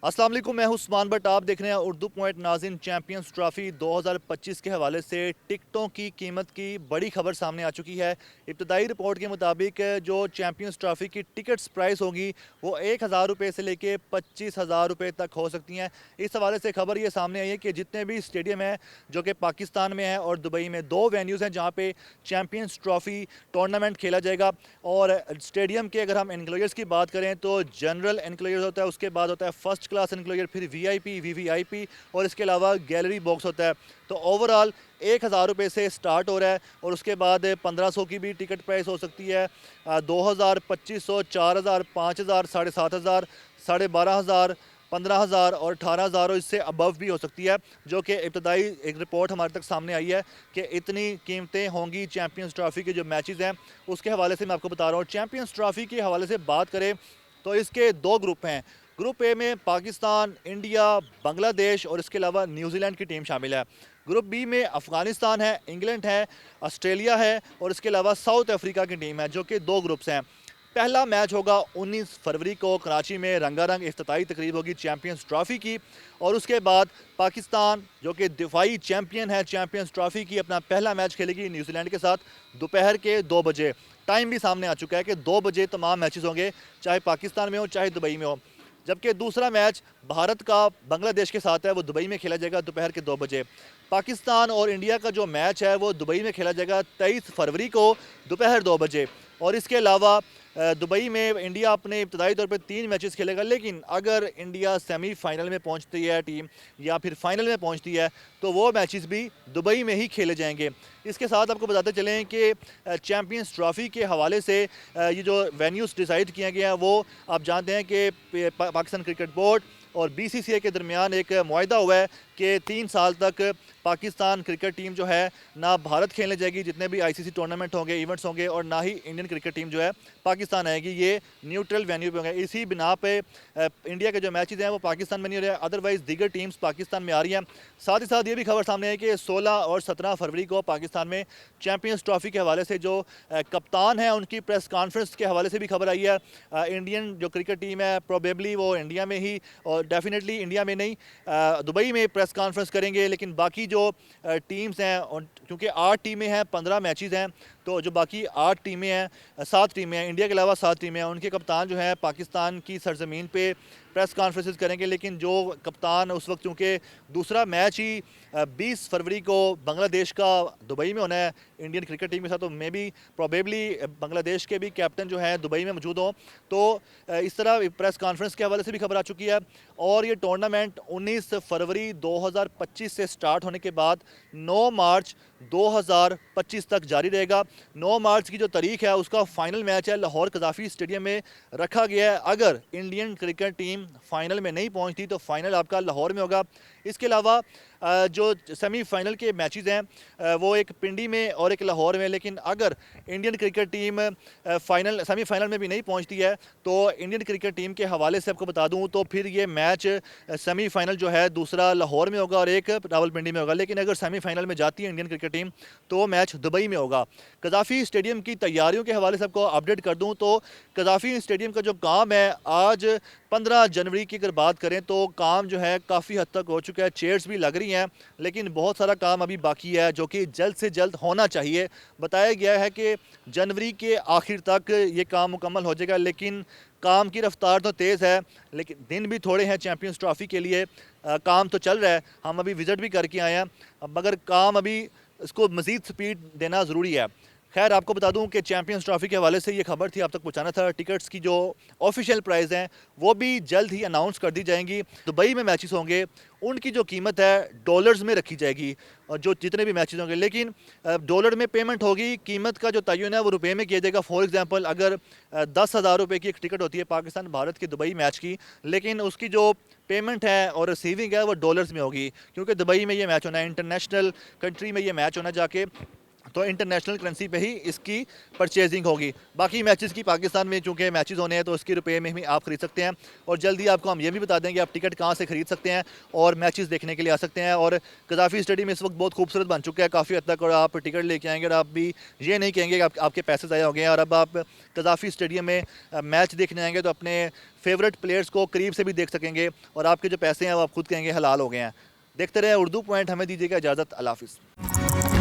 अस्सलाम वालेकुम, मैं हूं उस्मान बट आप देख रहे हैं उर्दू पॉइंट। नाज़रीन, चैंपियंस ट्रॉफ़ी 2025 के हवाले से टिकटों की कीमत की बड़ी खबर सामने आ चुकी है। इब्तदाई रिपोर्ट के मुताबिक जो चैंपियंस ट्रॉफ़ी की टिकट्स प्राइस होगी वो 1000 रुपये से लेके 25,000 रुपये तक हो सकती हैं। इस हवाले से खबर ये सामने आई है कि जितने भी स्टेडियम हैं जो कि पाकिस्तान में है और दुबई में, दो वेन्यूज़ हैं जहाँ पे चैंपियंस ट्रॉफ़ी टूर्नामेंट खेला जाएगा। और स्टेडियम के अगर हम एनक्लोजर्स की बात करें तो जनरल एनक्लोजर होता है, उसके बाद होता है फर्स्ट क्लास एनक्लोजर, फिर वीआईपी, वीवीआईपी और इसके अलावा गैलरी बॉक्स होता है। तो ओवरऑल 1000 रुपये से स्टार्ट हो रहा है और उसके बाद 1500 की भी टिकट प्राइस हो सकती है, 2000, 2500, 4000, 5000, 7500, 12500, 15,000 और 18,000 और इससे अबव भी हो सकती है। जो कि इब्तदाई एक रिपोर्ट हमारे तक सामने आई है कि इतनी कीमतें होंगी चैंपियंस ट्रॉफ़ी के जो मैचेस हैं उसके हवाले से मैं आपको बता रहा हूँ। चैंपियंस ट्रॉफ़ी के हवाले से बात करें तो इसके दो ग्रुप हैं। ग्रुप ए में पाकिस्तान, इंडिया, बांग्लादेश और इसके अलावा न्यूजीलैंड की टीम शामिल है। ग्रुप बी में अफ़गानिस्तान है, इंग्लैंड है, ऑस्ट्रेलिया है और इसके अलावा साउथ अफ्रीका की टीम है, जो कि दो ग्रुप्स हैं। पहला मैच होगा 19 फरवरी को कराची में, रंगारंग इफ्तिताई तकरीब होगी चैंपियंस ट्रॉफ़ी की। और उसके बाद पाकिस्तान जो कि दिफाई चैंपियन है चैंपियंस ट्रॉफ़ी की, अपना पहला मैच खेलेगी न्यूजीलैंड के साथ दोपहर के 2 बजे। टाइम भी सामने आ चुका है कि 2 बजे तमाम मैचेस होंगे, चाहे पाकिस्तान में हो चाहे दुबई में हो। जबकि दूसरा मैच भारत का बांग्लादेश के साथ है, वो दुबई में खेला जाएगा दोपहर के 2 बजे। पाकिस्तान और इंडिया का जो मैच है वो दुबई में खेला जाएगा 23 फरवरी को दोपहर 2 बजे। और इसके अलावा दुबई में इंडिया अपने इब्तदाई तौर पर 3 मैचेस खेलेगा, लेकिन अगर इंडिया सेमीफाइनल में पहुंचती है टीम या फिर फाइनल में पहुंचती है तो वो मैचेस भी दुबई में ही खेले जाएंगे। इसके साथ आपको बताते चलें कि चैंपियंस ट्रॉफ़ी के हवाले से ये जो वेन्यूज़ डिसाइड किया गया है वो आप जानते हैं कि पाकिस्तान क्रिकेट बोर्ड और बीसीसीआई के दरमियान एक मुआहदा हुआ है कि 3 साल तक पाकिस्तान क्रिकेट टीम जो है ना भारत खेलने जाएगी जितने भी आईसीसी टूर्नामेंट होंगे, इवेंट्स होंगे, और ना ही इंडियन क्रिकेट टीम जो है पाकिस्तान आएगी। ये न्यूट्रल वेन्यू पे होंगे। इसी बिना पे इंडिया के जो मैचेस हैं वो पाकिस्तान में नहीं हो रहे हैं, अदरवाइज़ दीगर टीम्स पाकिस्तान में आ रही हैं। साथ ही साथ ये भी खबर सामने है कि 16 और 17 फरवरी को पाकिस्तान में चैंपियंस ट्रॉफ़ी के हवाले से जो कप्तान हैं उनकी प्रेस कॉन्फ्रेंस के हवाले से भी खबर आई है। इंडियन जो क्रिकेट टीम है प्रोबेबली वो इंडिया में ही, और डेफिनेटली इंडिया में नहीं, दुबई में प्रेस कॉन्फ्रेंस करेंगे। लेकिन बाकी जो टीम्स हैं, क्योंकि 8 टीमें हैं, 15 मैचेस हैं, तो जो बाकी 8 टीमें हैं, 7 टीमें हैं, इंडिया के अलावा 7 टीमें हैं, उनके कप्तान जो है पाकिस्तान की सरजमीन पे प्रेस कॉन्फ्रेंसेस करेंगे। लेकिन जो कप्तान उस वक्त, क्योंकि दूसरा मैच ही 20 फरवरी को बांग्लादेश का दुबई में होना है इंडियन क्रिकेट टीम के साथ, तो मे बी प्रोबेबली बांग्लादेश के भी कैप्टन जो हैं दुबई में मौजूद हों। तो इस तरह प्रेस कॉन्फ्रेंस के हवाले से भी खबर आ चुकी है। और ये टूर्नामेंट 19 फरवरी 2025 से स्टार्ट होने के बाद 9 मार्च 2025 तक जारी रहेगा। 9 मार्च की जो तारीख है उसका फाइनल मैच है लाहौर कज़ाफ़ी स्टेडियम में रखा गया है। अगर इंडियन क्रिकेट टीम फाइनल में नहीं पहुंचती तो फाइनल आपका लाहौर में होगा। इसके अलावा जो सेमीफाइनल के मैचेस हैं वो एक पिंडी में और एक लाहौर में। लेकिन अगर इंडियन क्रिकेट टीम सेमीफाइनल में भी नहीं पहुंचती है तो इंडियन क्रिकेट टीम के हवाले से आपको बता दूं तो फिर ये मैच सेमीफाइनल जो है दूसरा लाहौर में होगा और एक रावलपिंडी में होगा। लेकिन अगर सेमीफाइनल में जाती है इंडियन क्रिकेट टीम तो मैच दुबई में होगा। कज़ाफ़ी स्टेडियम की तैयारियों के हवाले से आपको अपडेट कर दूँ तो कज़ाफ़ी स्टेडियम का जो काम है, आज 15 जनवरी की अगर बात करें तो काम जो है काफ़ी हद तक हो चुका है, चेयर्स भी लग रही हैं, लेकिन बहुत सारा काम अभी बाकी है जो कि जल्द से जल्द होना चाहिए। बताया गया है कि जनवरी के आखिर तक ये काम मुकम्मल हो जाएगा, लेकिन काम की रफ्तार तो तेज़ है, लेकिन दिन भी थोड़े हैं चैंपियंस ट्रॉफ़ी के लिए। काम तो चल रहा है, हम अभी विज़िट भी करके आए हैं, मगर काम अभी इसको मज़ीद स्पीड देना ज़रूरी है। खैर, आपको बता दूं कि चैंपियंस ट्रॉफ़ी के हवाले से ये खबर थी, आप तक पहुंचाना था। टिकट्स की जो ऑफिशियल प्राइस हैं वो भी जल्द ही अनाउंस कर दी जाएंगी। दुबई में मैचेस होंगे उनकी जो कीमत है डॉलर्स में रखी जाएगी, और जो जितने भी मैचेस होंगे, लेकिन डॉलर में पेमेंट होगी। कीमत का जो तयन है वो रुपये में किया जाएगा। फॉर एग्जांपल अगर 10,000 रुपये की एक टिकट होती है पाकिस्तान भारत के दुबई मैच की, लेकिन उसकी जो पेमेंट है और रिसीविंग है वो डॉलर्स में होगी, क्योंकि दुबई में ये मैच होना है, इंटरनेशनल कंट्री में ये मैच होना जाके। तो इंटरनेशनल करेंसी पे ही इसकी परचेजिंग होगी। बाकी मैचेस की पाकिस्तान में चूँकि मैचेस होने हैं तो उसके रुपये में ही आप खरीद सकते हैं। और जल्दी आपको हम ये भी बता दें कि आप टिकट कहाँ से खरीद सकते हैं और मैचेस देखने के लिए आ सकते हैं। और कज़ाफ़ी स्टेडियम इस वक्त बहुत खूबसूरत बन चुका है काफ़ी हद तक, और आप टिकट लेके आएंगे और आप भी ये नहीं कहेंगे कि आपके पैसे ज़ाया हो गए हैं। और अब आप कज़ाफ़ी स्टेडियम में मैच देखने आएंगे तो अपने फेवरेट प्लेयर्स को करीब से भी देख सकेंगे और आपके जो पैसे हैं वो आप खुद कहेंगे हलाल हो गए हैं। देखते रहे उर्दू पॉइंट, हमें दीजिएगा इजाज़त। अल्लाह हाफ़िज़।